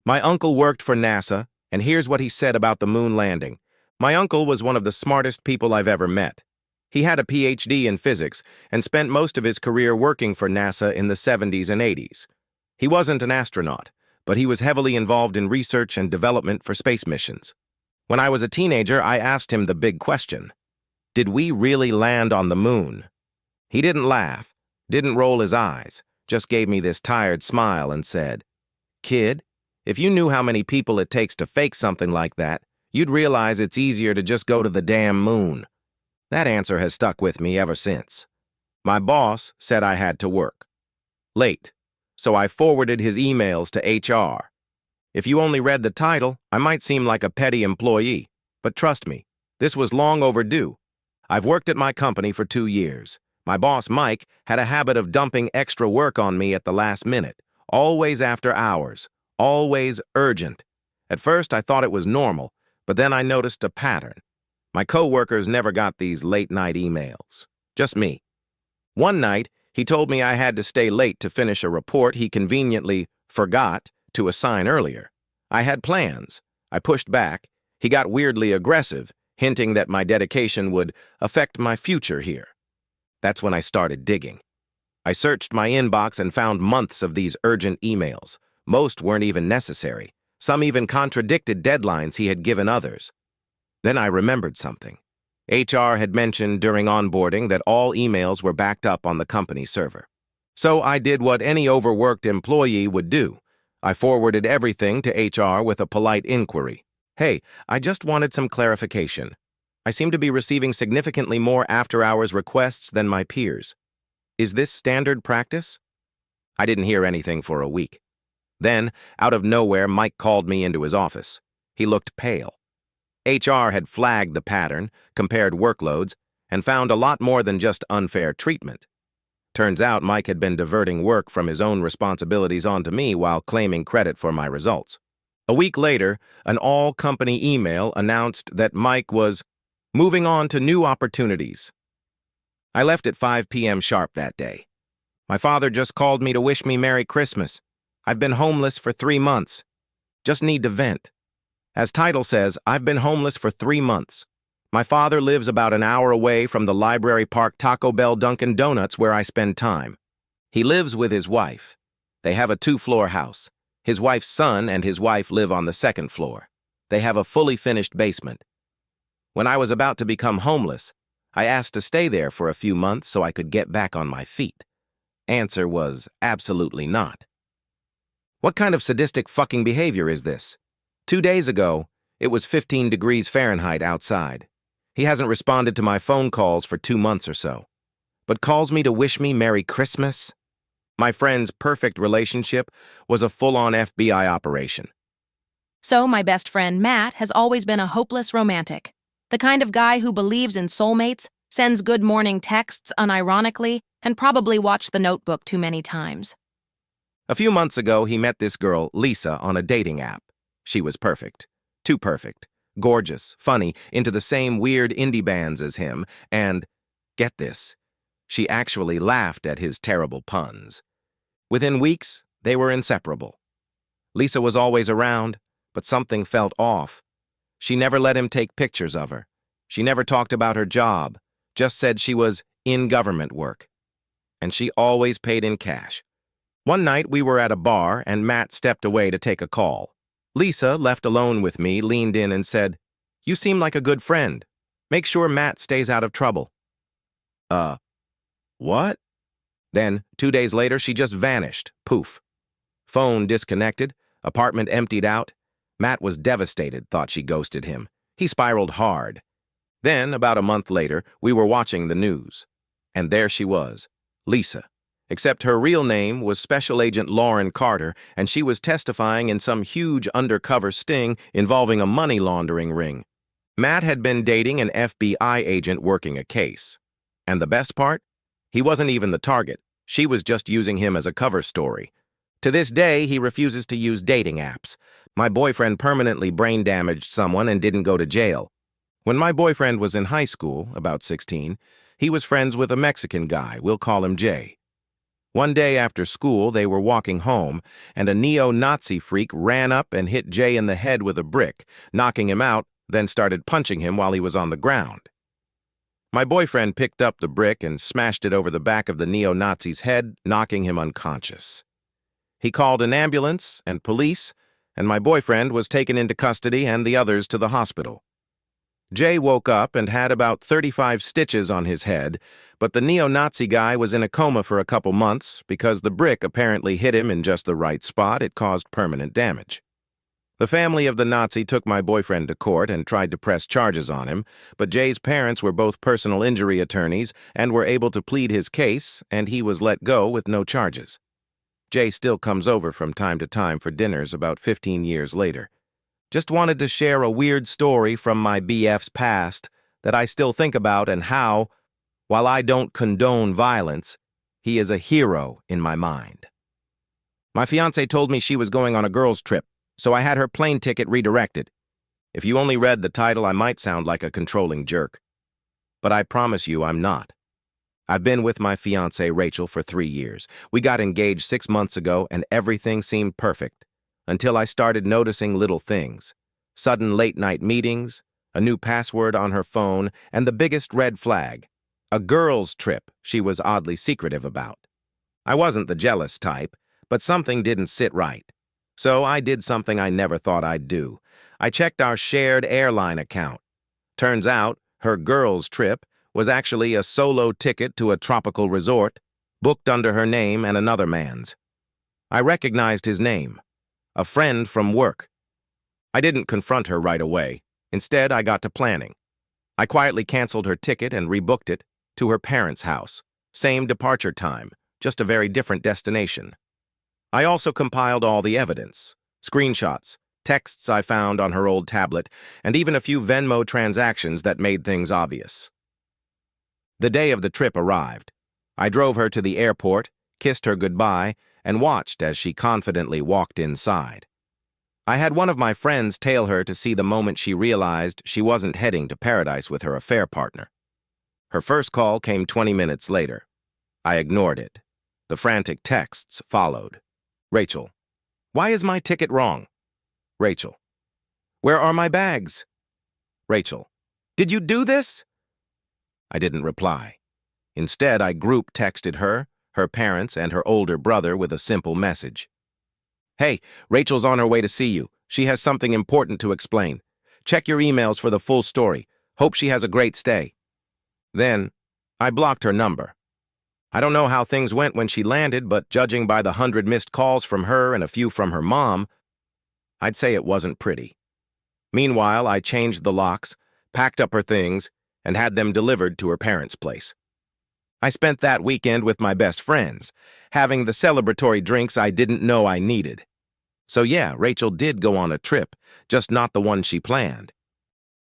My uncle worked for NASA, and here's what he said about the moon landing. My uncle was one of the smartest people I've ever met. He had a PhD in physics and spent most of his career working for NASA in the 70s and 80s. He wasn't an astronaut, but he was heavily involved in research and development for space missions. When I was a teenager, I asked him the big question: did we really land on the moon? He didn't laugh, didn't roll his eyes, just gave me this tired smile and said, "Kid, if you knew how many people it takes to fake something like that, you'd realize it's easier to just go to the damn moon." That answer has stuck with me ever since. My boss said I had to work late, so I forwarded his emails to HR. If you only read the title, I might seem like a petty employee, but trust me, this was long overdue. I've worked at my company for 2 years. My boss, Mike, had a habit of dumping extra work on me at the last minute, always after hours, always urgent. At first, I thought it was normal, but then I noticed a pattern. My coworkers never got these late-night emails. Just me. One night, he told me I had to stay late to finish a report he conveniently forgot to assign earlier. I had plans. I pushed back. He got weirdly aggressive, hinting that my dedication would affect my future here. That's when I started digging. I searched my inbox and found months of these urgent emails. Most weren't even necessary. Some even contradicted deadlines he had given others. Then I remembered something. HR had mentioned during onboarding that all emails were backed up on the company server. So I did what any overworked employee would do. I forwarded everything to HR with a polite inquiry. "Hey, I just wanted some clarification. I seem to be receiving significantly more after-hours requests than my peers. Is this standard practice?" I didn't hear anything for a week. Then, out of nowhere, Mike called me into his office. He looked pale. HR had flagged the pattern, compared workloads, and found a lot more than just unfair treatment. Turns out Mike had been diverting work from his own responsibilities onto me while claiming credit for my results. A week later, an all-company email announced that Mike was moving on to new opportunities. I left at 5 p.m. sharp that day. My father just called me to wish me Merry Christmas. I've been homeless for 3 months. Just need to vent. As title says, I've been homeless for 3 months. My father lives about an hour away from the Library Park Taco Bell Dunkin' Donuts where I spend time. He lives with his wife. They have a 2-floor house. His wife's son and his wife live on the 2nd floor. They have a fully finished basement. When I was about to become homeless, I asked to stay there for a few months so I could get back on my feet. Answer was absolutely not. What kind of sadistic fucking behavior is this? 2 days ago, it was 15 degrees Fahrenheit outside. He hasn't responded to my phone calls for 2 months or so, but calls me to wish me Merry Christmas? My friend's perfect relationship was a full-on FBI operation. So my best friend Matt has always been a hopeless romantic. The kind of guy who believes in soulmates, sends good morning texts unironically, and probably watched The Notebook too many times. A few months ago, he met this girl, Lisa, on a dating app. She was perfect. Too perfect. Gorgeous, funny, into the same weird indie bands as him, and, get this, she actually laughed at his terrible puns. Within weeks, they were inseparable. Lisa was always around, but something felt off. She never let him take pictures of her. She never talked about her job, just said she was in government work. And she always paid in cash. One night, we were at a bar, and Matt stepped away to take a call. Lisa, left alone with me, leaned in and said, "You seem like a good friend. Make sure Matt stays out of trouble." What? Then, 2 days later, she just vanished. Poof. Phone disconnected, apartment emptied out. Matt was devastated, thought she ghosted him. He spiraled hard. Then, about a month later, we were watching the news. And there she was, Lisa. Except her real name was Special Agent Lauren Carter, and she was testifying in some huge undercover sting involving a money laundering ring. Matt had been dating an FBI agent working a case. And the best part? He wasn't even the target. She was just using him as a cover story. To this day, he refuses to use dating apps. My boyfriend permanently brain damaged someone and didn't go to jail. When my boyfriend was in high school, about 16, he was friends with a Mexican guy, we'll call him Jay. One day after school, they were walking home, and a neo-Nazi freak ran up and hit Jay in the head with a brick, knocking him out, then started punching him while he was on the ground. My boyfriend picked up the brick and smashed it over the back of the neo-Nazi's head, knocking him unconscious. He called an ambulance and police, and my boyfriend was taken into custody and the others to the hospital. Jay woke up and had about 35 stitches on his head, but the neo-Nazi guy was in a coma for a couple months because the brick apparently hit him in just the right spot. It caused permanent damage. The family of the Nazi took my boyfriend to court and tried to press charges on him, but Jay's parents were both personal injury attorneys and were able to plead his case, and he was let go with no charges. Jay still comes over from time to time for dinners about 15 years later. Just wanted to share a weird story from my BF's past that I still think about and how, while I don't condone violence, he is a hero in my mind. My fiancé told me she was going on a girls' trip, so I had her plane ticket redirected. If you only read the title, I might sound like a controlling jerk. But I promise you I'm not. I've been with my fiancée, Rachel, for 3 years. We got engaged 6 months ago, and everything seemed perfect, until I started noticing little things. Sudden late-night meetings, a new password on her phone, and the biggest red flag, a girls' trip she was oddly secretive about. I wasn't the jealous type, but something didn't sit right. So I did something I never thought I'd do. I checked our shared airline account. Turns out, her girls' trip was actually a solo ticket to a tropical resort, booked under her name and another man's. I recognized his name, a friend from work. I didn't confront her right away. Instead, I got to planning. I quietly canceled her ticket and rebooked it to her parents' house. Same departure time, just a very different destination. I also compiled all the evidence, screenshots, texts I found on her old tablet, and even a few Venmo transactions that made things obvious. The day of the trip arrived. I drove her to the airport, kissed her goodbye, and watched as she confidently walked inside. I had one of my friends tail her to see the moment she realized she wasn't heading to paradise with her affair partner. Her first call came 20 minutes later. I ignored it. The frantic texts followed. Rachel, why is my ticket wrong? Rachel, where are my bags? Rachel, did you do this? I didn't reply. Instead, I group texted her, her parents, and her older brother with a simple message. Hey, Rachel's on her way to see you. She has something important to explain. Check your emails for the full story. Hope she has a great stay. Then, I blocked her number. I don't know how things went when she landed, but judging by the 100 missed calls from her and a few from her mom, I'd say it wasn't pretty. Meanwhile, I changed the locks, packed up her things, and had them delivered to her parents' place. I spent that weekend with my best friends, having the celebratory drinks I didn't know I needed. So yeah, Rachel did go on a trip, just not the one she planned.